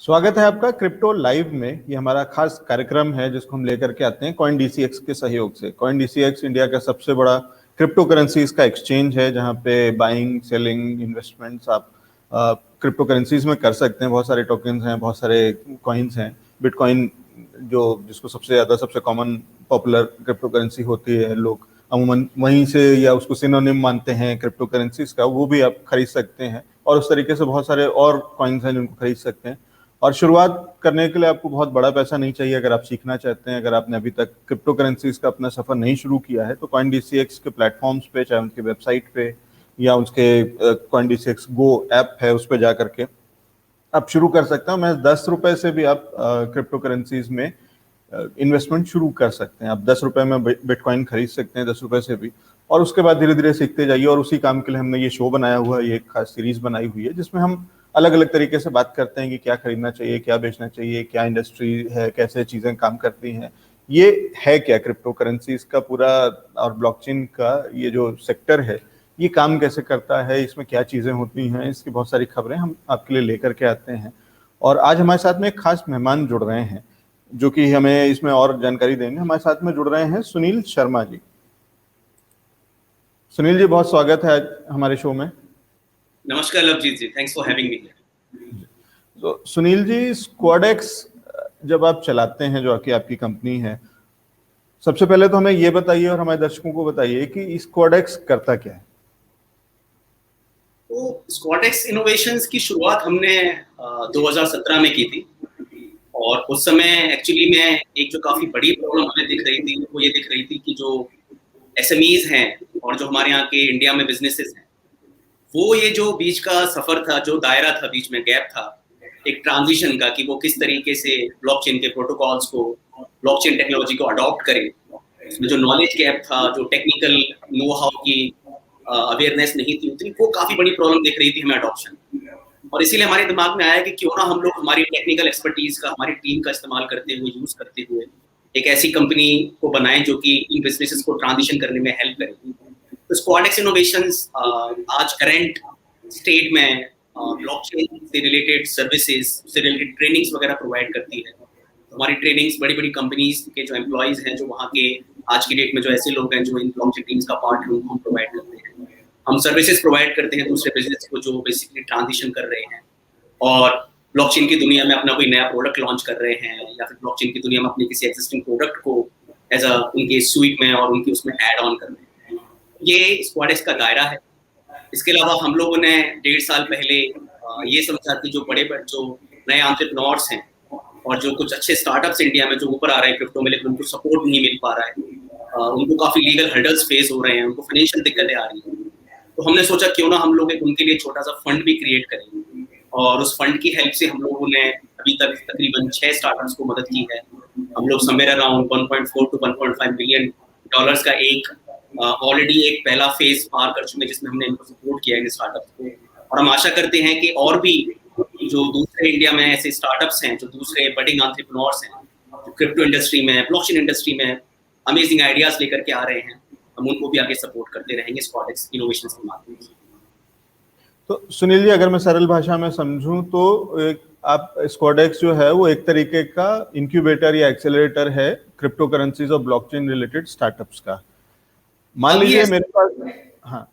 स्वागत है आपका क्रिप्टो लाइव में। ये हमारा खास कार्यक्रम है जिसको हम लेकर के आते हैं कॉइन डीसीएक्स के सहयोग से। कॉइन डीसीएक्स इंडिया का सबसे बड़ा क्रिप्टो करेंसीज का एक्सचेंज है जहां पे बाइंग सेलिंग इन्वेस्टमेंट्स आप क्रिप्टो करेंसीज में कर सकते हैं। बहुत सारे टोकन्स हैं, बहुत सारे कॉइन्स हैं। बिटकॉइन जो जिसको सबसे कॉमन पॉपुलर क्रिप्टो करेंसी होती है, लोग अमूमन वहीं से या उसको सिनोनिम मानते हैं क्रिप्टो करेंसीज का, वो भी आप खरीद सकते हैं। और उस तरीके से बहुत सारे और कॉइन्स हैं जिनको खरीद सकते हैं। और शुरुआत करने के लिए आपको बहुत बड़ा पैसा नहीं चाहिए। अगर आप सीखना चाहते हैं, अगर आपने अभी तक क्रिप्टो करेंसीज का अपना सफर नहीं शुरू किया है, तो कॉइन डीसीएक्स के प्लेटफॉर्म्स पे, चाहे उनकी वेबसाइट पे या उसके कॉइन डीसीएक्स गो ऐप है, उस पर जा करके आप शुरू कर सकते हैं। मैं 10 रुपए से भी आप क्रिप्टो करेंसीज में इन्वेस्टमेंट शुरू कर सकते हैं। आप 10 रुपए में बिटकॉइन खरीद सकते हैं, 10 रुपए से भी। और उसके बाद धीरे धीरे सीखते जाइए। और उसी काम के लिए हमने ये शो बनाया हुआ है, ये एक खास सीरीज बनाई हुई है जिसमें हम अलग अलग तरीके से बात करते हैं कि क्या खरीदना चाहिए, क्या बेचना चाहिए, क्या इंडस्ट्री है, कैसे चीजें काम करती हैं, ये है क्या क्रिप्टो करेंसीज का पूरा और ब्लॉकचेन का ये जो सेक्टर है, ये काम कैसे करता है, इसमें क्या चीजें होती हैं, इसकी बहुत सारी खबरें हम आपके लिए लेकर के आते हैं। और आज हमारे साथ में एक खास मेहमान जुड़ रहे हैं जो कि हमें इसमें और जानकारी देंगे। हमारे साथ में जुड़ रहे हैं सुनील शर्मा जी। सुनील जी, बहुत स्वागत है आज हमारे शो में। नमस्कार लवजीत जी, थैंक्स फॉर हैविंग मी। तो सुनील जी, स्क्वाडेक्स जब आप चलाते हैं, जो कि आपकी कंपनी है, सबसे पहले तो हमें ये बताइए और हमारे दर्शकों को बताइए कि स्क्वाडेक्स करता क्या है। तो स्क्वाडेक्स इनोवेशंस की शुरुआत हमने 2017 में की थी। और उस समय एक्चुअली में एक जो काफी बड़ी प्रॉब्लम हमें दिख रही थी, वो ये दिख रही थी कि जो एसएमईज हैं और जो हमारे यहाँ के इंडिया में बिजनेसेस हैं, वो ये जो बीच का सफर था, जो दायरा था, बीच में गैप था एक ट्रांजिशन का, कि वो किस तरीके से ब्लॉकचेन के प्रोटोकॉल्स को, ब्लॉकचेन टेक्नोलॉजी को अडॉप्ट करें। इसमें जो नॉलेज गैप था, जो टेक्निकल नो हाउ की अवेयरनेस नहीं थी उतनी, वो काफी बड़ी प्रॉब्लम दिख रही थी हमें अडॉप्शन। और इसीलिए हमारे दिमाग में आया कि क्यों ना हम लोग हमारी टेक्निकल एक्सपर्टीज का, हमारी टीम का इस्तेमाल करते हुए, यूज करते हुए एक ऐसी कंपनी को बनाएं जो कि इन बिजनेसेस को ट्रांजिशन करने में हेल्प करेगी। तो स्क्वाडेक्स इनोवेशंस आज करंट स्टेट में ब्लॉकचेन से रिलेटेड सर्विसेज से रिलेटेड ट्रेनिंग्स वगैरह प्रोवाइड करती है। हमारी ट्रेनिंग्स बड़ी बड़ी कंपनीज के जो एम्प्लॉयज हैं, जो वहाँ के आज की डेट में जो ऐसे लोग हैं जो इन ब्लॉकचेन टीम्स का पार्ट है, उनको हम प्रोवाइड करते हैं। हम सर्विसेज प्रोवाइड करते हैं दूसरे बिजनेस को जो बेसिकली ट्रांजिशन कर रहे हैं और ब्लॉकचेन की दुनिया में अपना कोई नया प्रोडक्ट लॉन्च कर रहे हैं, या फिर ब्लॉकचेन की दुनिया में अपने किसी एग्जिस्टिंग प्रोडक्ट को एज अ उनके स्वीट में और उनकी उसमें ऐड ऑन कर रहे हैं। ये स्क्वाडेक्स का दायरा है। इसके अलावा हम लोगों ने 1.5 साल पहले ये समझा कि जो नए एंटरप्रेन्योर्स हैं और जो कुछ अच्छे स्टार्टअप्स इंडिया में जो ऊपर आ रहे हैं क्रिप्टो में, लेकिन उनको सपोर्ट नहीं मिल पा रहा है, उनको काफी लीगल हर्डल्स फेस हो रहे हैं, उनको फाइनेंशियल दिक्कतें आ रही हैं, तो हमने सोचा क्यों ना हम लोग उनके लिए छोटा सा फंड भी क्रिएट करें। और उस फंड की हेल्प से हम लोगों ने अभी तक तकरीबन 6 स्टार्टअप्स को मदद की है। हम लोग somewhere around 1.4 to 1.5 billion dollars का एक ऑलरेडी एक पहला फेज पार कर चुके हैं, जिसमें हमने इनको सपोर्ट किया है इन स्टार्टअप्स को। और हम आशा करते हैं कि और भी जो दूसरे इंडिया में ऐसे स्टार्टअप्स हैं, जो दूसरे बडिंग एंटरप्रेन्योर्स हैं, जो क्रिप्टो इंडस्ट्री में, ब्लॉकचेन इंडस्ट्री में अमेजिंग आइडियाज लेकर के आ रहे हैं, हम उनको भी आगे सपोर्ट करते रहेंगे स्क्वाडेक्स इनोवेशंस के माध्यम से। तो सुनील जी, अगर मैं सरल भाषा में समझूं तो आप स्क्वाडेक्स जो है वो एक तरीके का इंक्यूबेटर या एक्सेलरेटर है क्रिप्टो करेंसीज और ब्लॉकचेन रिलेटेड स्टार्टअप्स का। मान लीजिए मेरे पास, हाँ,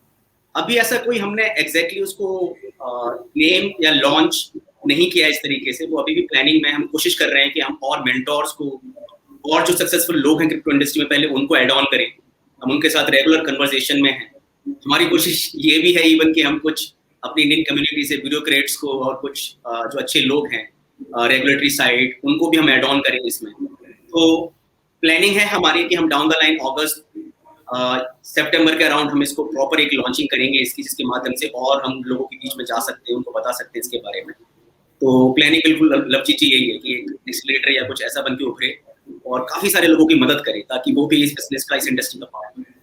अभी ऐसा कोई हमने एग्जैक्टली उसको नेम या लॉन्च नहीं किया इस तरीके से, वो अभी भी प्लानिंग में। हम कोशिश कर रहे हैं कि हम और मेंटोर्स को और जो सक्सेसफुल लोग हैं क्रिप्टो इंडस्ट्री में, पहले उनको ऐड ऑन करें। हम उनके साथ रेगुलर कन्वर्सेशन में हैं। हमारी कोशिश ये भी है इवन कि हम कुछ अपनी इंडियन कम्युनिटी से ब्यूरोक्रेट्स को और कुछ जो अच्छे लोग हैं रेगुलेटरी साइड, उनको भी हम ऐड ऑन करेंगे इसमें। तो प्लानिंग है हमारी कि हम डाउन द लाइन अगस्त सितंबर के अराउंड हम इसको प्रॉपर एक लॉन्चिंग करेंगे इसकी, जिसके माध्यम से और हम लोगों के बीच में जा सकते हैं, उनको बता सकते हैं इसके बारे में। तो प्लानिंग बिल्कुल लवजीत जी यही है कि एक एक्सीलरेटर या कुछ ऐसा बन के उभरे और काफी सारे लोगों की मदद करे, ताकि वो भी इस बिजनेस का, इस इंडस्ट्री का पार्ट बने।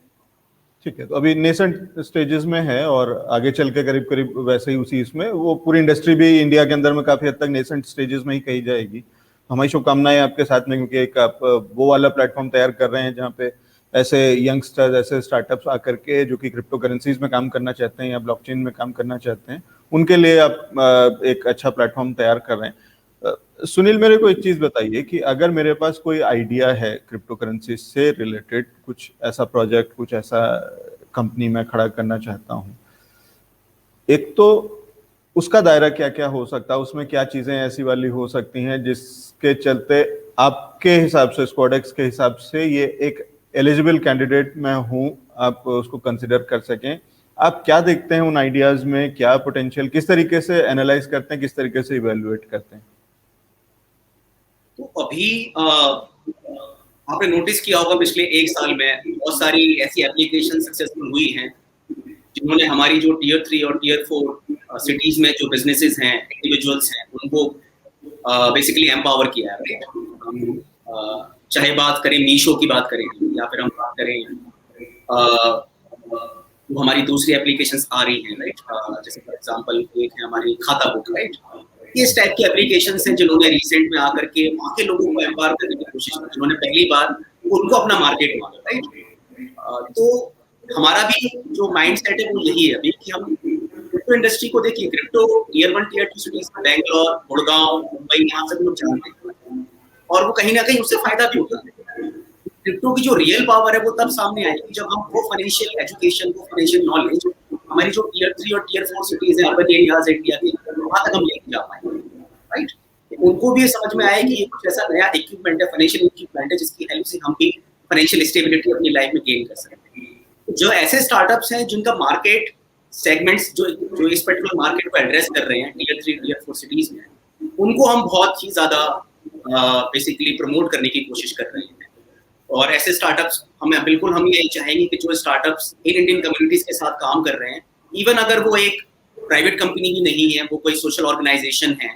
ठीक है, तो अभी नेसेंट स्टेजेस में है और आगे चल के करीब करीब वैसे ही उसी इसमें वो पूरी इंडस्ट्री भी इंडिया के अंदर में काफी हद तक नेसेंट स्टेजेस में ही कही जाएगी। हमारी शुभकामनाएं आपके साथ में, क्योंकि एक आप वो वाला प्लेटफॉर्म तैयार कर रहे हैं जहाँ पे ऐसे यंगस्टर्स, ऐसे स्टार्टअप्स आकर के जो कि क्रिप्टो करेंसीज में काम करना चाहते हैं या ब्लॉकचेन में काम करना चाहते हैं, उनके लिए आप एक अच्छा प्लेटफॉर्म तैयार कर रहे हैं। सुनील, मेरे को एक चीज बताइए कि अगर मेरे पास कोई आइडिया है क्रिप्टो करेंसी से रिलेटेड, कुछ ऐसा प्रोजेक्ट, कुछ ऐसा कंपनी मैं खड़ा करना चाहता हूँ, एक तो उसका दायरा क्या क्या हो सकता है, उसमें क्या चीजें ऐसी वाली हो सकती हैं जिसके चलते आपके हिसाब से, स्क्वाडेक्स के हिसाब से, ये एक एलिजिबल कैंडिडेट मैं हूँ, आप उसको कंसिडर कर सकें। आप क्या देखते हैं उन आइडियाज में, क्या पोटेंशियल, किस तरीके से एनालाइज करते हैं, किस तरीके से इवेल्युएट करते हैं? तो अभी आपने नोटिस किया होगा पिछले एक साल में बहुत सारी ऐसी एप्लीकेशन सक्सेसफुल हुई हैं जिन्होंने हमारी जो टीयर 3 और टीयर 4 सिटीज में जो बिजनेसेस हैं, इंडिविजुअल्स हैं, उनको बेसिकली एम्पावर किया है, राइट। हम चाहे बात करें मीशो की बात करें, या फिर हम बात करें वो हमारी दूसरी एप्लीकेशंस आ रही हैं, राइट। जैसे फॉर एग्जांपल एक है हमारी खाता बुक, राइट। इस टाइप की एप्लीकेशंस हैं जिन्होंने रिसेंट में आकर के वहाँ के लोगों को एम्पावर करने की कोशिश की, जिन्होंने पहली बार उनको अपना मार्केट मांगा, राइट। तो हमारा भी जो माइंडसेट है वो यही है अभी कि हम क्रिप्टो इंडस्ट्री को देखिए, क्रिप्टो टीयर 1 टीयर 2 सिटीज में बैंगलोर, गुड़गांव, मुंबई, यहाँ से लोग जानते हैं और वो कहीं ना कहीं उससे फायदा भी होता है। क्रिप्टो की जो रियल पावर है वो तब सामने आएगी जब हम वो फाइनेंशियल एजुकेशन, वो फाइनेंशियल नॉलेज हमारी जो टीयर 3 और टीयर 4 सिटीज हैं अर्बन एरियाज इंडिया के, वहां तक हम लेके जा पाएंगे, राइट। उनको भी ये समझ में आए कि ये कुछ ऐसा नया इक्विपमेंट है, फाइनेंशियल इक्विपमेंट है, जिसकी हेल्प से हम भी फाइनेंशियल स्टेबिलिटी अपनी लाइफ में गेन कर सकते हैं। जो ऐसे स्टार्टअप्स हैं जिनका मार्केट सेगमेंट्स जो इस पर्टिकुलर मार्केट को एड्रेस कर रहे हैं टीयर 3 टीयर 4 सिटीज में, उनको हम बहुत ही ज्यादा बेसिकली प्रमोट करने की कोशिश कर रहे हैं। और ऐसे स्टार्टअप्स हम ये चाहेंगे कि जो स्टार्टअप्स इन इंडियन कम्युनिटीज के साथ काम कर रहे हैं, इवन अगर वो एक प्राइवेट कंपनी भी नहीं है, वो कोई सोशल ऑर्गेनाइजेशन है,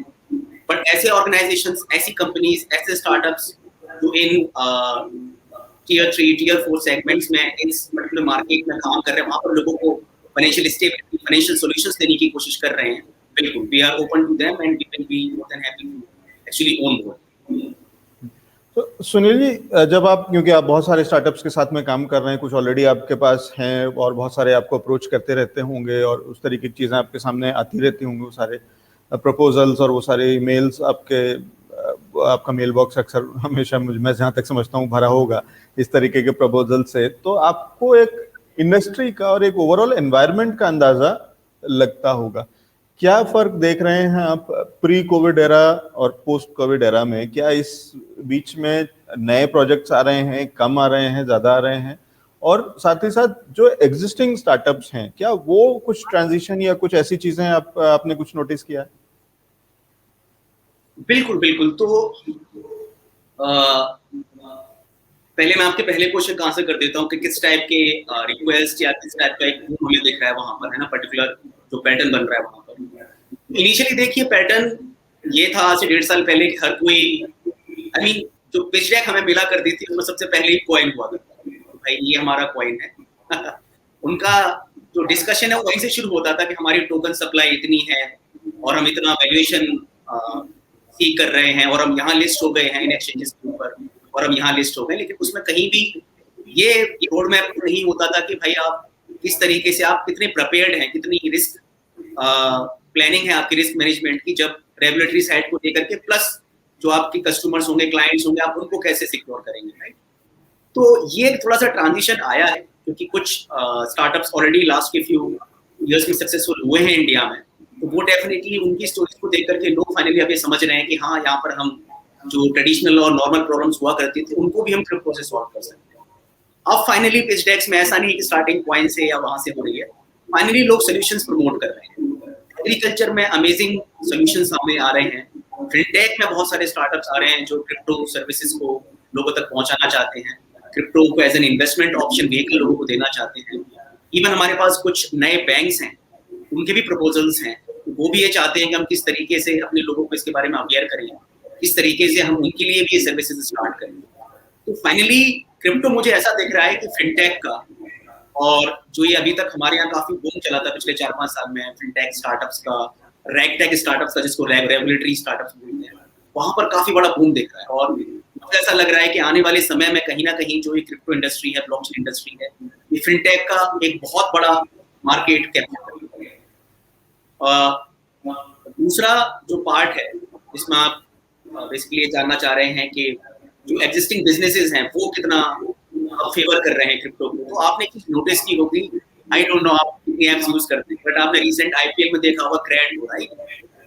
बट ऐसे ऑर्गेनाइजेशंस, ऐसी कंपनीज, ऐसे स्टार्टअप्स जो इन टीयर 3 टीयर 4 सेगमेंट्स में इस पर्टिकुलर मार्केट में काम कर रहे हैं, वहाँ पर लोगों को फाइनेंशियल स्टेबिलिटी, फाइनेंशियल सॉल्यूशंस देने की कोशिश कर रहे हैं, बिल्कुल we are open to them and we will be more than happy to actually on board. तो सुनील जी, जब आप, क्योंकि आप बहुत सारे स्टार्टअप्स के साथ में काम कर रहे हैं, कुछ ऑलरेडी आपके पास हैं और बहुत सारे आपको अप्रोच करते रहते होंगे और उस तरीके की चीज़ें आपके सामने आती रहती होंगी, वो सारे प्रपोजल्स और वो सारे ईमेल्स आपका मेल बॉक्स अक्सर हमेशा, मैं जहाँ तक समझता हूँ, भरा होगा इस तरीके के प्रपोजल से, तो आपको एक इंडस्ट्री का और एक ओवरऑल एनवायरनमेंट का अंदाजा लगता होगा। क्या फर्क देख रहे हैं आप प्री कोविड एरा और पोस्ट कोविड एरा में? क्या इस बीच में नए प्रोजेक्ट्स आ रहे हैं, कम आ रहे हैं, ज्यादा आ रहे हैं? और साथ ही साथ जो एग्जिस्टिंग स्टार्टअप्स हैं, क्या वो कुछ ट्रांजिशन या कुछ ऐसी चीजें आपने कुछ नोटिस किया है? बिल्कुल बिल्कुल। तो पहले मैं आपके पहले क्वेश्चन का आंसर कर देता हूँ कि किस टाइप के रिक्वेस्ट या किस टाइप का एक हमें दिख रहा है वहां पर, है ना, पर्टिकुलर जो पैटर्न बन रहा है वहां पर। इनिशियली देखिए पैटर्न ये था आज से 1.5 साल पहले कि हर कोई, आई मीन जो पिच डेक हमें मिला करती थी उसमें सबसे पहले ही कॉइन हुआ करता था, भाई ये हमारा कॉइन है। उनका जो डिस्कशन है वो वहीं से शुरू होता था कि हमारी टोकन सप्लाई इतनी है और हम इतना वैल्यूएशन सीख कर रहे हैं और हम यहाँ लिस्ट हो गए हैं इन एक्सचेंजेस के ऊपर और हम यहाँ लिस्ट हो गए। लेकिन उसमें कहीं भी ये रोड मैप नहीं होता था कि भाई आप किस तरीके से, आप कितने प्रिपेयर्ड हैं, कितनी रिस्क प्लानिंग है आपकी, रिस्क मैनेजमेंट की, जब रेगुलेटरी साइड को लेकर के, प्लस जो आपके कस्टमर्स होंगे, क्लाइंट्स होंगे, आप उनको कैसे सिक्योर करेंगे, राइट। तो ये थोड़ा सा ट्रांजिशन आया है क्योंकि कुछ स्टार्टअप्स ऑलरेडी लास्ट के फ्यू ईयर्स में सक्सेसफुल हुए हैं इंडिया में, तो वो डेफिनेटली उनकी स्टोरीज को देख करके लोग फाइनली अभी समझ रहे हैं कि हाँ, यहाँ पर हम जो ट्रेडिशनल और नॉर्मल प्रॉब्लम्स हुआ करती थी उनको भी हम क्रिप्टो से सॉल्व कर सकते हैं। अब फाइनली पिच डेक्स में ऐसा नहीं कि स्टार्टिंग पॉइंट से या वहां से हो रही है, फाइनली लोग सॉल्यूशंस प्रमोट कर रहे हैं। एग्रीकल्चर में अमेजिंग सॉल्यूशंस सामने आ रहे हैं, फिनटेक में बहुत सारे स्टार्टअप्स आ रहे हैं जो क्रिप्टो सर्विसेज को लोगों तक पहुंचाना चाहते हैं, क्रिप्टो को as an investment option vehicle लोगों को देना चाहते हैं। इवन हमारे पास कुछ नए बैंक्स हैं, उनके भी प्रपोजल्स हैं, वो भी ये चाहते हैं कि हम किस तरीके से अपने लोगों को इसके बारे में अवेयर करें, किस तरीके से हम उनके लिए भी ये सर्विसेज स्टार्ट करें। तो फाइनली क्रिप्टो मुझे ऐसा दिख रहा है कि फिनटेक का, और जो ये अभी तक हमारे यहाँ काफी बूम चला था पिछले 4-5 साल में, फिनटेक स्टार्टअप्स का, रैगटेक स्टार्टअप्स का, जिसको रेगुलेटरी स्टार्टअप्स बोलते हैं, वहां पर काफी बड़ा बूम दिख रहा है। और मुझे ऐसा लग रहा है कि आने वाले समय में कहीं ना कहीं जो ये क्रिप्टो इंडस्ट्री है, ब्लॉकचेन इंडस्ट्री है, ये फिनटेक का एक बहुत बड़ा मार्केट कैप्चर करेगी। दूसरा जो पार्ट है जिसमें आप बेसिकली ये जानना चाह रहे हैं कि जो एग्जिस्टिंग बिजनेसेस हैं वो कितना फेवर कर रहे हैं क्रिप्टो को। तो आपने एक चीज नोटिस की होगी, आई डोंट नो आप कितनी एप्स यूज करते हैं, बट आपने रिसेंट आईपीएल में देखा होगा क्रेड हो रहा है,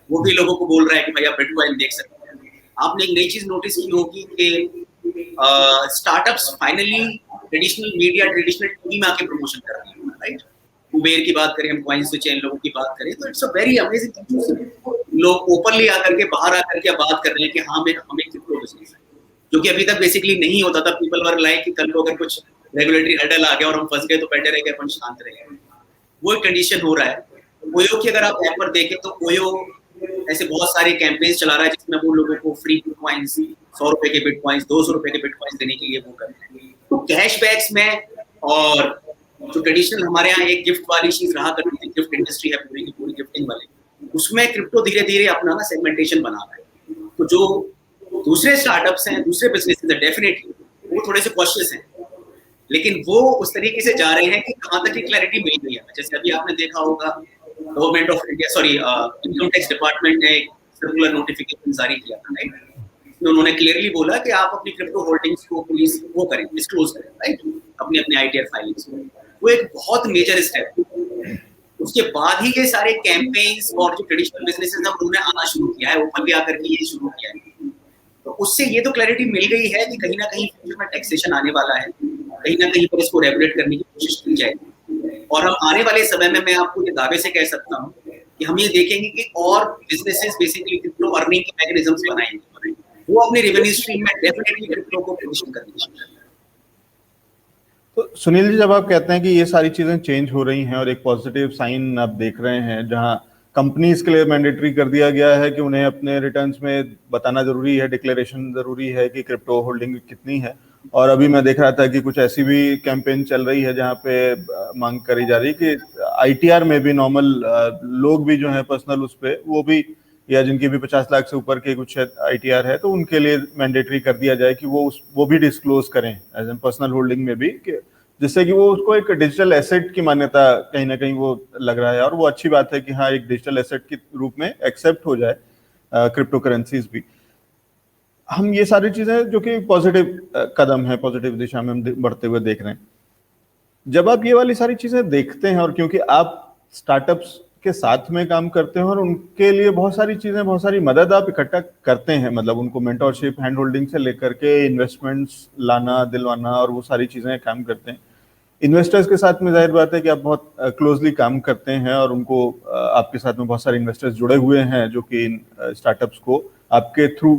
वो भी लोगों को बोल रहा है कि भाई आप बिटकॉइन देख सकते हैं। आपने एक नई चीज नोटिस की होगी कि startups finally traditional media, traditional TV में आके प्रमोशन कर रहे हैं, राइट? कुबेर की बात करें, हम कॉइन्स टू चेन लोगों की बात करें, तो it's a very amazing thing. लोग ओपनली आकर के बाहर आकर के बात कर रहे हैं कि हाँ हमें क्रिप्टो बिजनेस है, जो कि अभी तक बेसिकली नहीं होता था। पीपल वर लाइक कि कल को अगर कुछ रेगुलेटरी हर्डल आ गया और हम फंस गए तो बेटर है कि अपन शांत रहे। वो कंडीशन हो रहा है। ओयो की अगर आप ऐप पर देखें तो ओयो ऐसे बहुत सारे कैंपेन्स चला रहा है जिसमें वो लोगों को फ्री बिटकॉइंस, 100 रुपए के बिटकॉइंस, 200 रुपए के बिटकॉइंस देने के लिए वो करते हैं। तो कैशबैक्स में, और जो ट्रेडिशनल हमारे यहाँ एक गिफ्ट वाली चीज रहा करती थी, गिफ्ट इंडस्ट्री है पूरी की पूरी गिफ्टिंग वाली, उसमें क्रिप्टो धीरे धीरे अपना ना सेगमेंटेशन बना रहा है। तो जो दूसरे स्टार्टअप्स हैं, दूसरे बिजनेसेस हैं, डेफिनेटली वो थोड़े से कॉशियस हैं, लेकिन वो उस तरीके से जा रहे हैं कि कहाँ तक की क्लैरिटी मिल गई है। जैसे अभी आपने देखा होगा government of India, income tax department ने एक सर्कुलर नोटिफिकेशन जारी किया था, राइट? इसमें उन्होंने क्लियरली बोला कि आप अपनी क्रिप्टो होल्डिंग्स को पुलिस वो करें, डिस्क्लोज करें, राइट? अपनी अपनी आईटीआर फाइलिंग्स को। वो एक बहुत मेजर स्टेप है। उसके बाद ही ये सारे कैंपेन्स और जो ट्रेडिशनल बिजनेसेस हैं उन्होंने आना शुरू किया है, ओपनली आकर के ये शुरू किया है। तो उससे ये तो क्लैरिटी मिल गई है कि कहीं ना कहीं फ्यूचर में टैक्सेशन आने वाला है, कहीं ना कहीं पर इसको रेगुलेट करने की कोशिश की जाएगी। और हम आने वाले समय में, मैं आपको ये दावे से कह सकता हूँ कि हम ये देखेंगे कि और बिजनेसेस बेसिकली क्रिप्टो अर्निंग के मैकेनिज्म्स बनाएंगे, वो अपने रेवेन्यू स्ट्रीम में डेफिनेटली क्रिप्टो को पोजीशन करेंगे। तो सुनील जी, जब आप कहते हैं कि ये सारी चीजें चेंज हो रही हैं और एक पॉजिटिव साइन आप देख रहे हैं, जहां कंपनीज के लिए मैंडेटरी कर दिया गया है कि उन्हें अपने रिटर्न्स में बताना जरूरी है, डिक्लेरेशन जरूरी है कि क्रिप्टो होल्डिंग कितनी है। और अभी मैं देख रहा था कि कुछ ऐसी भी कैंपेन चल रही है जहां पे मांग करी जा रही है कि आईटीआर में भी नॉर्मल लोग भी जो है पर्सनल उस पे वो भी, या जिनकी भी 50 लाख से ऊपर के कुछ आईटीआर है, तो उनके लिए मैंडेटरी कर दिया जाए कि वो भी डिस्क्लोज करें एज एन पर्सनल होल्डिंग में भी, जिससे कि वो उसको एक डिजिटल एसेट की मान्यता कहीं ना कहीं वो लग रहा है। और वो अच्छी बात है कि हाँ, एक डिजिटल एसेट के रूप में एक्सेप्ट हो जाए क्रिप्टो करेंसीज भी। हम ये सारी चीजें जो कि पॉजिटिव कदम है, पॉजिटिव दिशा में हम बढ़ते हुए देख रहे हैं। जब आप ये वाली सारी चीजें देखते हैं, और क्योंकि आप स्टार्टअप्स के साथ में काम करते हैं और उनके लिए बहुत सारी चीजें, बहुत सारी मदद आप इकट्ठा करते हैं, मतलब उनको मेंटरशिप, हैंड होल्डिंग से लेकर के इन्वेस्टमेंट्स लाना दिलवाना और वो सारी चीजें काम करते हैं। इन्वेस्टर्स के साथ में जाहिर बात है कि आप बहुत क्लोजली काम करते हैं और उनको आपके साथ में बहुत सारे इन्वेस्टर्स जुड़े हुए हैं जो कि इन स्टार्टअप्स को आपके थ्रू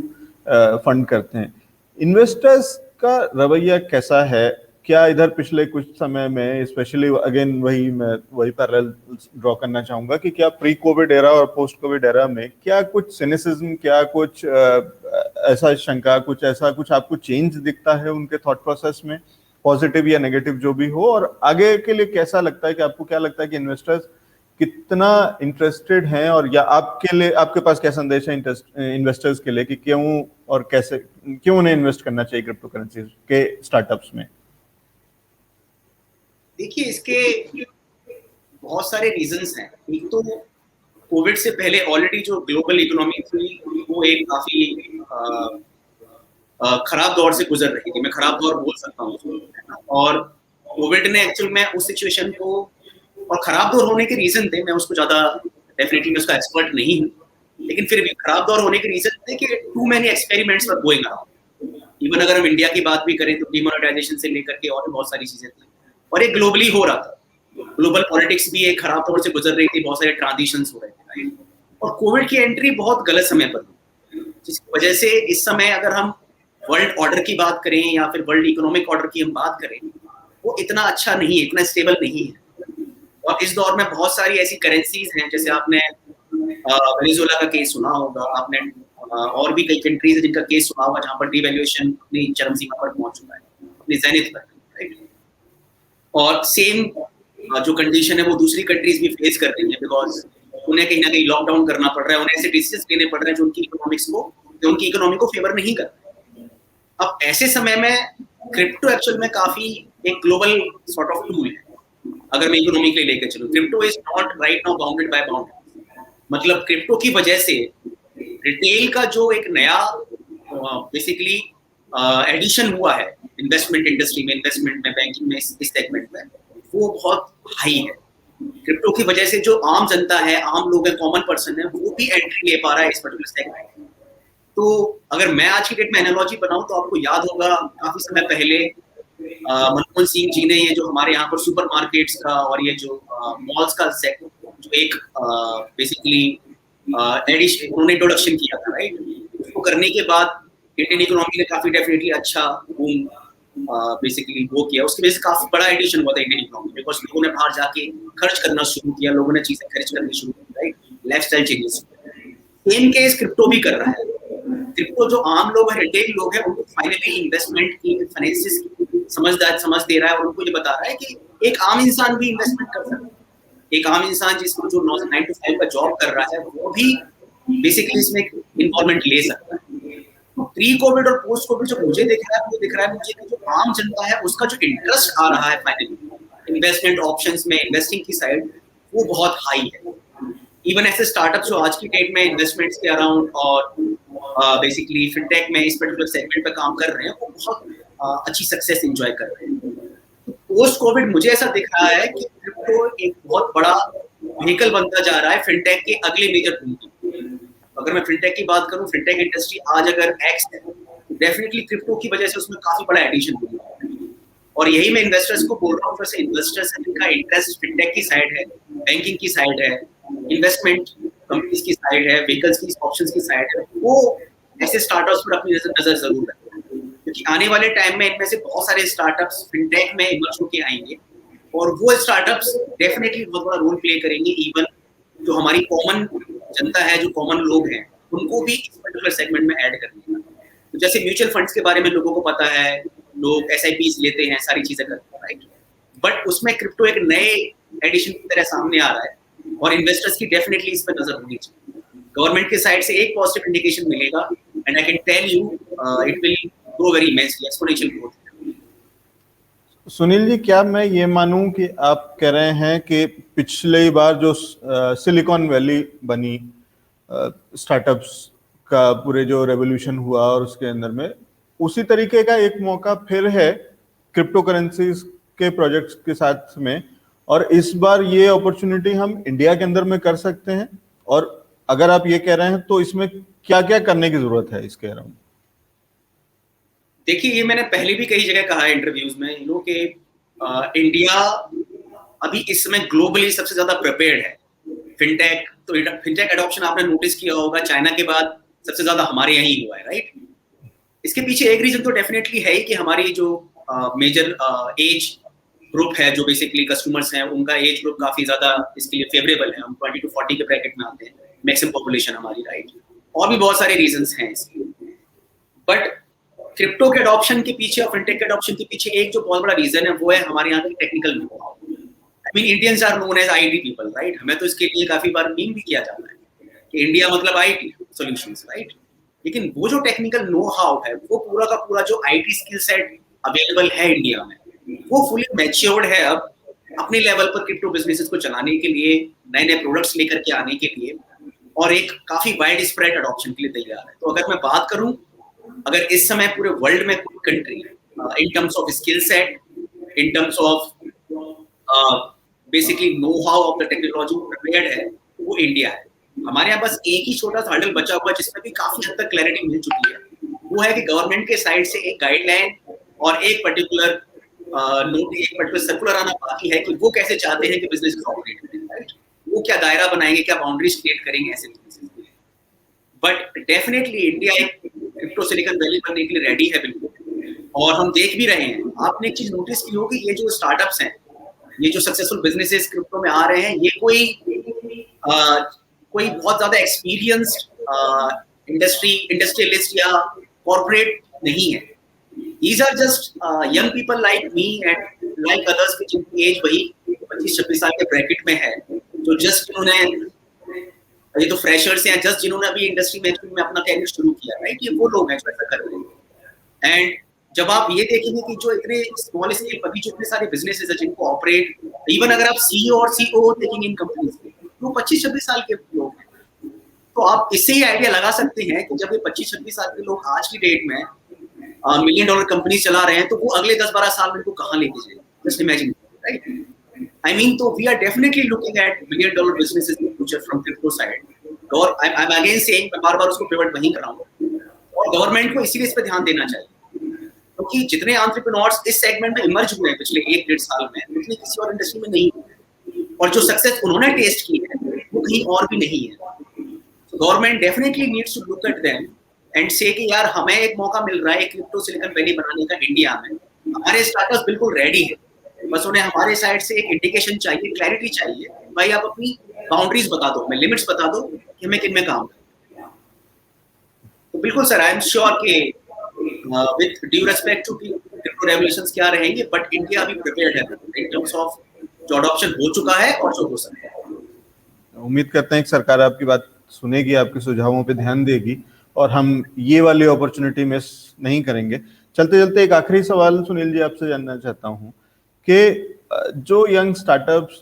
फंड करते हैं। इन्वेस्टर्स का रवैया कैसा है? क्या इधर पिछले कुछ समय में, स्पेशली अगेन वही पैरेलल ड्रॉ करना चाहूंगा कि क्या प्री कोविड एरा और पोस्ट कोविड एरा में क्या कुछ सिनिसिज्म, क्या कुछ ऐसा शंका, कुछ आपको चेंज दिखता है उनके थॉट प्रोसेस में, पॉजिटिव या नेगेटिव जो भी हो? और आगे के लिए कैसा लगता है कि आपको क्या लगता है कि इन्वेस्टर्स कितना इंटरेस्टेड हैं, और या आपके लिए, आपके पास क्या संदेश है इन्वेस्टर्स के लिए कि क्यों और कैसे, क्यों उन्हें इन्वेस्ट करना चाहिए क्रिप्टो करेंसी के स्टार्टअप्स में? देखिए, इसके बहुत सारे रीजंस हैं। एक तो कोविड से पहले ऑलरेडी जो ग्लोबल इकोनॉमी थी वो एक काफी खराब दौर से गुजर रही थी, मैं खराब दौर बोल सकता हूँ। और कोविड ने एक्चुअल में उस सिचुएशन को, और खराब दौर होने के रीजन थे, मैं उसको ज्यादा डेफिनेटली मैं उसका एक्सपर्ट नहीं हूँ, लेकिन फिर भी खराब दौर होने के रीजन थे कि too many experiments were going around. Even अगर हम इंडिया की बात भी करें तो डिमोनेटाइजेशन से लेकर के और बहुत सारी चीजें थी, और एक ग्लोबली हो रहा था। ग्लोबल पॉलिटिक्स भी एक खराब दौर से गुजर रही थी, बहुत सारे ट्रांजिशंस हो रहे थे, और कोविड की एंट्री बहुत गलत समय पर हुई, जिसकी वजह से इस समय अगर हम वर्ल्ड ऑर्डर की बात करें या फिर वर्ल्ड इकोनॉमिक ऑर्डर की हम बात करें, वो इतना अच्छा नहीं है, इतना स्टेबल नहीं है। और इस दौर में बहुत सारी ऐसी करेंसीज हैं, जैसे आपने वेनेजुएला का केस सुना होगा, आपने और भी कई कंट्रीज जिनका केस सुना होगा जहां पर डिवैल्यूएशन अपनी चरम सीमा पर पहुंच चुका है, अपनी ज़ेनिथ पर, राइट? और सेम जो कंडीशन है वो दूसरी कंट्रीज भी फेस कर रही है, बिकॉज उन्हें कहीं ना कहीं लॉकडाउन करना पड़ रहा है, उन्हें ऐसे डिसीजंस लेने पड़ रहे हैं जो उनकी इकोनॉमी को फेवर नहीं कर रहे। अब ऐसे समय में क्रिप्टो एक्चुअल में काफी एक ग्लोबल सॉर्ट ऑफ टूल है। अगर मैं इकोनॉमी के लिए लेकर चलूं, crypto is not right now bounded by boundaries. मतलब क्रिप्टो की वजह से रिटेल का जो एक नया बेसिकली एडिशन हुआ है इन्वेस्टमेंट इंडस्ट्री में, इन्वेस्टमेंट में, बैंकिंग में, इस सेगमेंट में, वो बहुत हाई है। क्रिप्टो की वजह से जो आम जनता है, आम लोग है, कॉमन पर्सन है, वो भी एंट्री ले पा रहा है इस पर्टिकुलर सेगमेंट में। तो अगर मैं आज की डेट में एनालॉजी बनाऊं तो आपको याद होगा काफी समय पहले मनमोहन सिंह जी ने ये जो हमारे यहाँ पर सुपरमार्केट्स का और ये जो मॉल्स का जो एक बेसिकली एडिशन उन्होंने इंट्रोडक्शन किया था, राइट। उसको करने के बाद इंडियन इकोनॉमी ने काफी डेफिनेटली अच्छा बूम बेसिकली वो किया। उसकी वजह से काफी बड़ा एडिशन हुआ था इंडियन इकोनॉमी में, बिकॉज लोगों ने बाहर जाके खर्च करना शुरू किया, लोगों ने चीजें खर्च करनी शुरू की, right, lifestyle changes. Same case crypto भी कर रहा है। क्रिप्टो जो आम लोग हैं, रिटेल लोग हैं, उनको फाइनली इन्वेस्टमेंट की, फाइनेंसिस की समझ दे रहा है और उनको ये बता रहा है कि एक आम इंसान भी इन्वेस्टमेंट कर सकता है। एक आम इंसान जिसको जो 9 to 5 का जॉब कर रहा है, वो भी बेसिकली इसमें इन्वॉल्वमेंट ले सकता है। प्री कोविड और पोस्ट कोविड जो मुझे दिख रहा है मुझे कि जो आम जनता है उसका जो इंटरेस्ट आ रहा है फाइनली इन्वेस्टमेंट ऑप्शंस में, इन्वेस्टिंग की साइड, वो बहुत हाई है। इवन ऐसे स्टार्टअप्स जो आज की डेट में इन्वेस्टमेंट्स के अराउंड और बेसिकली फिनटेक में इस पर्टिकुलर सेगमेंट पे काम कर रहे हैं, वो बहुत अच्छी सक्सेस एंजॉय कर रहे हैं। पोस्ट कोविड मुझे ऐसा दिख रहा है कि क्रिप्टो एक बहुत बड़ा व्हीकल बनता जा रहा है फिनटेक के अगले मेजर बूम की। अगर मैं फिनटेक की बात करूं, फिनटेक इंडस्ट्री आज अगर एक्स है, तो डेफिनेटली क्रिप्टो की वजह से उसमें काफी बड़ा एडिशन हुआ है। और यही मैं इन्वेस्टर्स को बोल रहा हूँ, फिर से इन्वेस्टर्स का इंटरेस्ट फिनटेक की साइड है, बैंकिंग की साइड है, इन्वेस्टमेंट कंपनीज की साइड है, व्हीकल्स की, ऑप्शंस की साइड है, वो ऐसे स्टार्टअप्स पर अपनी नजर जरूर रखें, क्योंकि आने वाले टाइम में इनमें से बहुत सारे स्टार्टअप्स फिनटेक में इमर्ज होके आएंगे और वो स्टार्टअप्स डेफिनेटली बहुत बड़ा रोल प्ले करेंगे। इवन जो हमारी कॉमन जनता है, जो कॉमन लोग हैं, उनको भी इस पर्टिकुलर सेगमेंट में ऐड करने का। तो जैसे म्यूचुअल फंड्स के बारे में लोगों को पता है, लोग SIPs लेते हैं, सारी चीजें करते हैं, राइट, बट उसमें क्रिप्टो एक नए एडिशन की तरह सामने आ रहा है और इन्वेस्टर्स की डेफिनेटली इस पर नजर होनी चाहिए। गवर्नमेंट के साइड से एक पॉजिटिव इंडिकेशन मिलेगा and I can tell you it will grow very immensely, exponential growth. Sunil ji, क्या मैं ये मानूं कि आप कह रहे हैं कि पिछली बार जो सिलिकॉन वैली बनी, स्टार्टअप्स का पूरे जो रेवोल्यूशन हुआ और उसके अंदर में उसी तरीके का एक मौका फिर है क्रिप्टो करेंसीज के प्रोजेक्ट्स के साथ में, और इस बार ये अपॉर्चुनिटी हम इंडिया के अंदर में कर सकते हैं? और अगर आप ये कह रहे हैं तो इसमें क्या क्या करने की जरूरत है इसके अराउंड? देखिए, ये मैंने पहले भी कई जगह कहा है इंटरव्यूज में, यू नो, कि इंडिया अभी इस समय ग्लोबली सबसे ज्यादा प्रिपेयर्ड है। फिनटेक, तो फिनटेक एडॉप्शन आपने नोटिस किया होगा, चाइना के बाद सबसे ज्यादा हमारे यहाँ ही हुआ है, राइट। इसके पीछे एक रीजन तो डेफिनेटली है ही कि हमारी जो मेजर एज ग्रुप है, जो बेसिकली कस्टमर्स हैं, उनका एज ग्रुप काफी ज्यादा इसके लिए फेवरेबल है। हम 20 to 40 के ब्रैकेट में आते हैं, मैक्सिमम पॉपुलेशन हमारी, राइट। और भी बहुत सारे रीजंस हैं इसके, बट क्रिप्टो के अडॉप्शन के पीछे और फिनटेक के अडॉप्शन के पीछे एक जो बहुत बड़ा रीजन है वो है हमारे यहाँ का technical know how. I mean, Indians are known as IT people, right. हमें तो इसके लिए काफी बार मीम भी किया जाता है कि इंडिया मतलब IT सॉल्यूशंस, राइट। लेकिन वो जो टेक्निकल नो हाउ है, वो पूरा का पूरा जो IT स्किल सेट अवेलेबल है इंडिया में, वो फुली मैच्योर्ड है अब अपने लेवल पर क्रिप्टो बिजनेसेस को चलाने के लिए, नए नए प्रोडक्ट्स लेकर के आने के लिए, और एक काफी वाइड स्प्रेड अडॉप्शन के लिए तैयार है। तो अगर मैं बात करूं, अगर इस समय पूरे वर्ल्ड में कोई country in terms of skill set, in terms of basically know how of the technology prepared है, वो इंडिया है। हमारे यहाँ बस एक ही छोटा सा हर्डल बचा हुआ है जिसमें भी काफी हद तक क्लैरिटी मिल चुकी है, वो है कि गवर्नमेंट के साइड से एक गाइडलाइन और एक पर्टिकुलर नोट, एक पर्टिकुलर सर्कुलर आना बाकी है कि वो कैसे चाहते हैं कि बिजनेस ऑपरेट करें, राइट। वो क्या दायरा बनाएंगे, क्या बाउंड्रीज क्रिएट करेंगे ऐसे बिजनेस के लिए। बट डेफिनेटली इंडिया एक क्रिप्टो सिलिकॉन वैली बनने के लिए रेडी है, बिल्कुल। और हम देख भी रहे हैं। आपने एक चीज नोटिस की होगी, ये जो स्टार्टअप्स हैं, ये जो सक्सेसफुल बिजनेसेस क्रिप्टो में आ रहे हैं, ये कोई बहुत ज्यादा एक्सपीरियंस्ड इंडस्ट्रियलिस्ट या कॉर्पोरेट नहीं है। These are just young people like me and like others जिनकी एज वही 25-26 साल के ब्रैकेट में है, जो जस्ट जिन्होंने, ये तो फ्रेशर्स हैं, जस्ट जिन्होंने अभी इंडस्ट्री में अपना कैरियर शुरू किया, राइट। ये वो लोग हैं जो ऐसा कर रहे हैं। एंड जब आप ये देखेंगे कि जो इतने स्मॉल स्केल पर भी जो इतने सारे बिजनेसेस हैं जिनको ऑपरेट, इवन अगर आप CEO और COO देखेंगे इन कंपनीज के, वो 25-26 साल के लोग हैं। तो आप इससे ही आइडिया लगा सकते हैं कि जब ये 25-26 साल के लोग आज की डेट में $1 मिलियन कंपनी चला रहे हैं, तो वो अगले 10-12 साल में इनको कहाँ लेके जाएंगे? Just imagine, right? I mean, तो we are definitely looking at $1 million businesses in the future from crypto side. और I'm again saying, मैं बार-बार उसको पिवट वहीं कर रहा हूँ, और गवर्नमेंट को इसीलिए इस पे ध्यान देना चाहिए, क्योंकि जितने एंटरप्रेन्योर्स इस सेगमेंट में इमर्ज हुए हैं पिछले 1-1.5 साल में, उतने किसी और इंडस्ट्री में नहीं हुए, और जो सक्सेस उन्होंने टेस्ट की है वो कहीं और भी नहीं है। So government definitely needs to look at them and say कि यार हमें एक मौका मिल रहा है एक क्रिप्टो सिलिकॉन वैली बनाने का इंडिया में, हमारे स्टार्टअप्स बिल्कुल रेडी है, बस उन्हें हमारे साइड से एक इंडिकेशन चाहिए, क्लैरिटी चाहिए, भाई आप अपनी बाउंड्रीज बता दो, हमें लिमिट्स बता दो कि हमें किन में काम करना है। तो बिल्कुल सर, आई एम श्योर कि with due respect to crypto revolutions क्या रहेंगे, बट इंडिया अभी प्रिपेयर्ड है इन टर्म्स ऑफ जो अडॉप्शन हो चुका है और जो हो सकता है। उम्मीद करते हैं कि सरकार आपकी बात सुनेगी, आपके सुझावों पे ध्यान देगी, और हम ये वाली अपॉर्चुनिटी मिस नहीं करेंगे। चलते चलते एक आखिरी सवाल सुनील जी आपसे जानना चाहता हूँ कि जो यंग स्टार्टअप्स,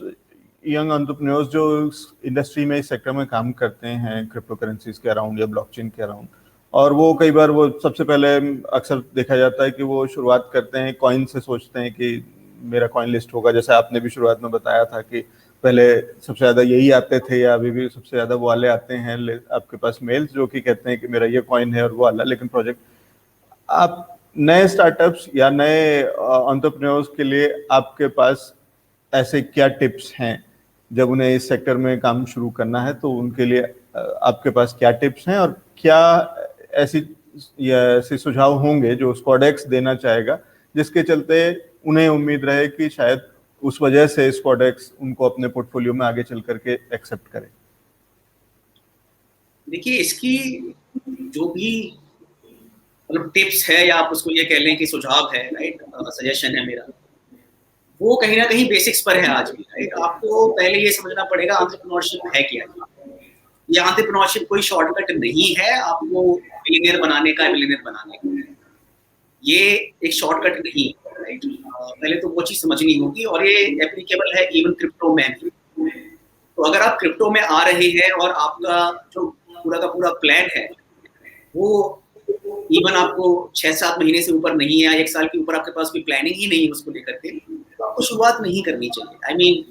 यंग एंटरप्रेन्योर्स जो इंडस्ट्री में, इस सेक्टर में काम करते हैं क्रिप्टो करेंसीज के अराउंड या ब्लॉकचेन के अराउंड, और वो कई बार वो सबसे पहले अक्सर देखा जाता है कि वो शुरुआत करते हैं कॉइन से, सोचते हैं कि मेरा कॉइन लिस्ट होगा, जैसे आपने भी शुरुआत में बताया था कि पहले सबसे ज़्यादा यही आते थे, या अभी भी सबसे ज़्यादा वो वाले आते हैं आपके पास मेल्स जो कि कहते हैं कि मेरा ये कॉइन है और वो वाला, लेकिन प्रोजेक्ट आप नए स्टार्टअप्स या नए एंटरप्रेन्योर्स के लिए आपके पास ऐसे क्या टिप्स हैं जब उन्हें इस सेक्टर में काम शुरू करना है, तो उनके लिए आपके पास क्या टिप्स हैं, और क्या ऐसे सुझाव होंगे जो स्क्वाडेक्स देना चाहेगा, जिसके चलते उन्हें उम्मीद रहे कि शायद उस वजह से स्क्वाडेक्स उनको अपने पोर्टफोलियो में आगे चल करके एक्सेप्ट करे? देखिए, इसकी जो भी मतलब टिप्स है, या आप उसको ये कह लें कि सुझाव है, राइट, सजेशन है मेरा, वो कहीं ना कहीं बेसिक्स पर है आज भी, राइट। आपको पहले ये समझना पड़ेगा एंटरप्रेन्योरशिप है क्या। ये एंटरप्रेन्योरशिप कोई शॉर्टकट नहीं है आपको मिलियनेयर बनाने का, मिलियनेयर बनाने का, ये एक शॉर्टकट नहीं, राइट। पहले तो वो चीज समझनी होगी, और ये एप्लीकेबल है इवन क्रिप्टो में भी। तो अगर आप क्रिप्टो में आ रहे हैं और आपका जो पूरा का पूरा प्लान है वो इवन आपको 6-7 महीने से ऊपर नहीं है, 1 साल के ऊपर आपके पास कोई प्लानिंग ही नहीं है उसको लेकर के, तो आपको शुरुआत नहीं करनी चाहिए। आई मीन,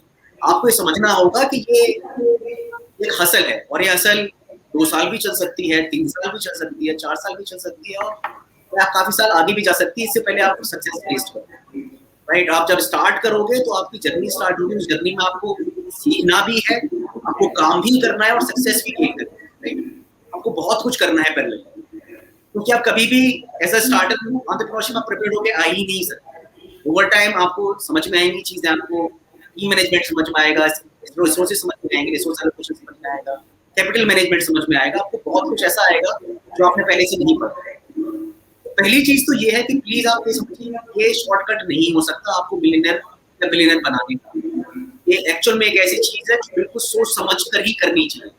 आपको ये समझना होगा कि ये एक हसल है, और ये हसल 2 साल भी चल सकती है, 3 साल भी चल सकती है, 4 साल भी चल सकती है, और आप काफी साल आगे भी जा सकती है। इससे पहले आपको सक्सेस टेस्ट करो, राइट। आप जब स्टार्ट करोगे तो आपकी जर्नी स्टार्ट होगी, उस जर्नी में आपको सीखना भी है, आपको काम भी करना है, और सक्सेस भी गेन करना है, राइट। आपको बहुत कुछ करना है पहले, क्योंकि आप कभी भी एज अ स्टार्टअप एंटरप्रेन्योरशिप में प्रिपेयर्ड होकर आ ही नहीं सकते। ओवर टाइम आपको समझ में आएंगी चीजें, आपको टीम मैनेजमेंट समझ में आएगा, रिसोर्सेज समझ में आएंगे, रिसोर्स एलोकेशन समझ में आएगा, कैपिटल मैनेजमेंट समझ में आएगा, आपको बहुत कुछ ऐसा आएगा जो आपने पहले से नहीं पढ़ा है। पहली चीज तो ये है कि प्लीज आप ये समझिए, ये शॉर्टकट नहीं हो सकता आपको मिलियनेयर या बिलियनेयर बनाने का। ये एक्चुअल में एक ऐसी चीज है जो बिल्कुल सोच समझ कर ही करनी चाहिए।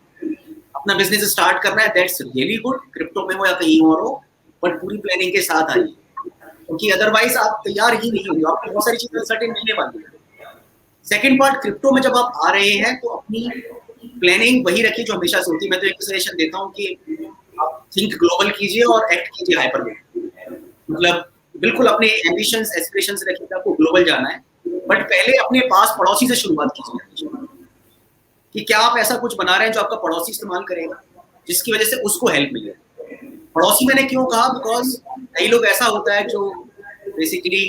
अपना बिजनेस स्टार्ट करना है, दैट्स रियली गुड, क्रिप्टो में हो या कहीं और हो, बट पूरी प्लानिंग के साथ आइए, क्योंकि अदरवाइज आप तैयार ही नहीं होंगे, आपको बहुत सारी चीजें सर्टेन मिलने वाली है। सेकंड पार्ट, क्रिप्टो में जब आप आ रहे हैं तो अपनी प्लानिंग वही रखिए जो हमेशा से होती है। मैं तो एक सजेशन देता हूँ कि आप थिंक ग्लोबल कीजिए और एक्ट कीजिए हाइपर में। मतलब बिल्कुल अपने एम्बिशंस, एस्पिरेशंस रखिए, आपको ग्लोबल जाना है, बट पहले अपने पास पड़ोसी से शुरुआत कीजिए कि क्या आप ऐसा कुछ बना रहे हैं जो आपका पड़ोसी इस्तेमाल करेगा, जिसकी वजह से उसको हेल्प मिले। पड़ोसी मैंने क्यों कहा, बिकॉज कई लोग ऐसा होता है जो बेसिकली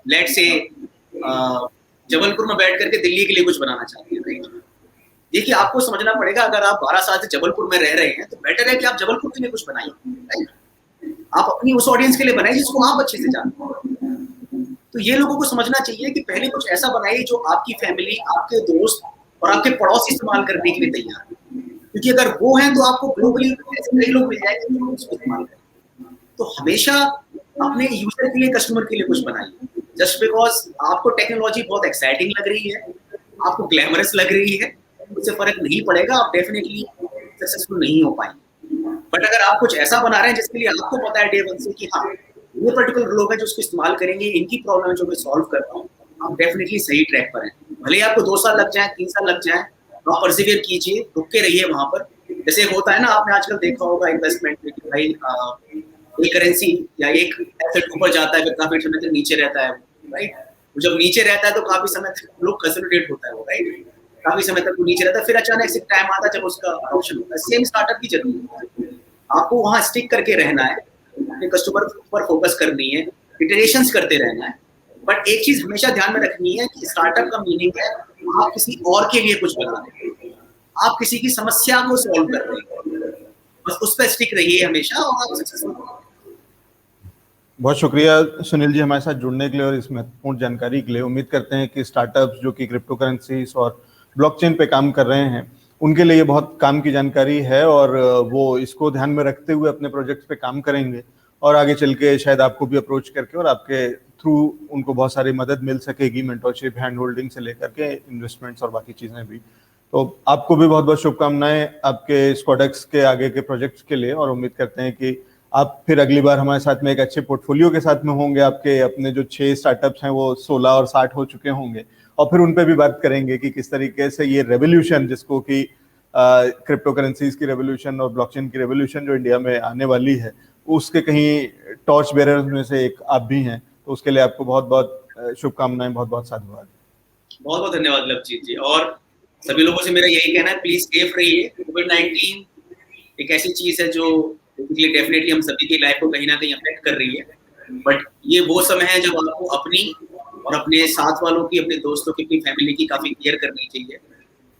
लेट से जबलपुर में बैठ करके दिल्ली के लिए कुछ बनाना चाहते हैं, राइट। देखिए, आपको समझना पड़ेगा, अगर आप 12 साल से जबलपुर में रह रहे हैं तो बेटर है कि आप जबलपुर के लिए कुछ बनाइए, राइट। आप अपनी उस ऑडियंस के लिए बनाइए जिसको आप अच्छे से जानते हैं। तो ये लोगों को समझना चाहिए कि पहले कुछ ऐसा बनाइए जो आपकी फैमिली, आपके दोस्त और आपके पड़ोसी इस्तेमाल करने के लिए तैयार है, क्योंकि अगर वो हैं तो आपको ग्लोबली ऐसे कई लोग मिल जाएंगे जो उसको इस्तेमाल करें। तो हमेशा अपने यूजर के लिए, कस्टमर के लिए कुछ बनाइए। जस्ट बिकॉज आपको टेक्नोलॉजी बहुत एक्साइटिंग लग रही है, आपको ग्लैमरस लग रही है, उससे फर्क नहीं पड़ेगा, आप डेफिनेटली सक्सेसफुल नहीं हो पाएंगे। बट अगर आप कुछ ऐसा बना रहे हैं जिसके लिए आपको पता है डे वन से कि हाँ, ये पर्टिकुलर लोग हैं जो उसको इस्तेमाल करेंगे, इनकी प्रॉब्लम है जो मैं सॉल्व कर रहा हूँ, आप डेफिनेटली सही ट्रैक पर हैं। भले ही आपको 2 साल लग जाए, 3 साल लग जाए, आप परसिवियर कीजिए, रुक के रहिए वहां पर, जैसे होता है ना, आपने आजकल देखा होगा इन्वेस्टमेंट में कि भाई एक करेंसी या एक एसेट ऊपर जाता है, फिर काफी समय तक नीचे रहता है, राइट। जब नीचे रहता है तो काफी समय तक लोग कंसोलिडेट होता है वो, राइट, काफी समय तक वो नीचे रहता है, फिर अचानक से टाइम आता है जब उसका ऑप्शन होता है। सेम स्टार्टअप की जरूरत है, आपको वहां स्टिक करके रहना है, अपने कस्टमर पर फोकस करनी है, इटरेशंस करते रहना है। बट एक चीज हमेशा ध्यान में रखनी है कि स्टार्टअप का मीनिंग है आप किसी और के लिए कुछ बना रहे हैं, आप किसी की समस्या को सॉल्व कर रहे हैं, बस उस पर स्टिक रहिए हमेशा और आप सक्सेसफुल होंगे। बहुत शुक्रिया सुनील जी हमारे साथ जुड़ने के लिए और इस महत्वपूर्ण जानकारी के लिए। उम्मीद करते हैं कि स्टार्टअप्स जो कि क्रिप्टो करेंसीज और ब्लॉकचेन पे काम कर रहे हैं उनके लिए ये बहुत काम की जानकारी है और वो इसको ध्यान में रखते हुए अपने प्रोजेक्ट्स पे काम करेंगे और आगे चल के शायद आपको भी अप्रोच करके और आपके थ्रू उनको बहुत सारी मदद मिल सकेगी, मेंटरशिप, हैंड होल्डिंग से लेकर के इन्वेस्टमेंट्स और बाकी चीज़ें भी। तो आपको भी बहुत बहुत शुभकामनाएं आपके स्क्वाडेक्स के आगे के प्रोजेक्ट्स के लिए और उम्मीद करते हैं कि आप फिर अगली बार हमारे साथ में एक अच्छे पोर्टफोलियो के साथ में होंगे। आपके अपने जो 6 स्टार्टअप्स हैं वो 16 और 60 हो चुके होंगे और फिर उन पे भी बात करेंगे कि किस तरीके से ये रेवोल्यूशन जिसको कि क्रिप्टो करेंसीज की रेवोल्यूशन और ब्लॉकचेन की रेवोल्यूशन जो इंडिया में आने वाली है उसके कहीं टॉर्च बेरर्स में से एक आप भी हैं। तो उसके लिए आपको बहुत बहुत शुभकामनाएं, बहुत बहुत साधुवाद। बहुत बहुत धन्यवाद लवजीत जी। और सभी लोगों से मेरा यही कहना है, प्लीज सेफ रहिए। कोविड-19 एक ऐसी चीज है जो डेफिनेटली हम सभी की लाइफ को कहीं ना कहीं अफेक्ट कर रही है, बट ये वो समय है जब आपको अपनी और अपने साथ वालों की, अपने दोस्तों की, अपनी फैमिली की काफी केयर करनी चाहिए।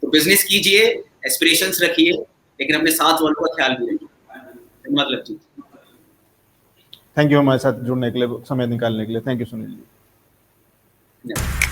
तो बिजनेस कीजिए, एस्पिरेशंस रखिए, लेकिन अपने साथ वालों का ख्याल भी रखिए। धन्यवाद लवजीत। थैंक यू हमारे साथ जुड़ने के लिए, समय निकालने के लिए। Thank you Sunil ji.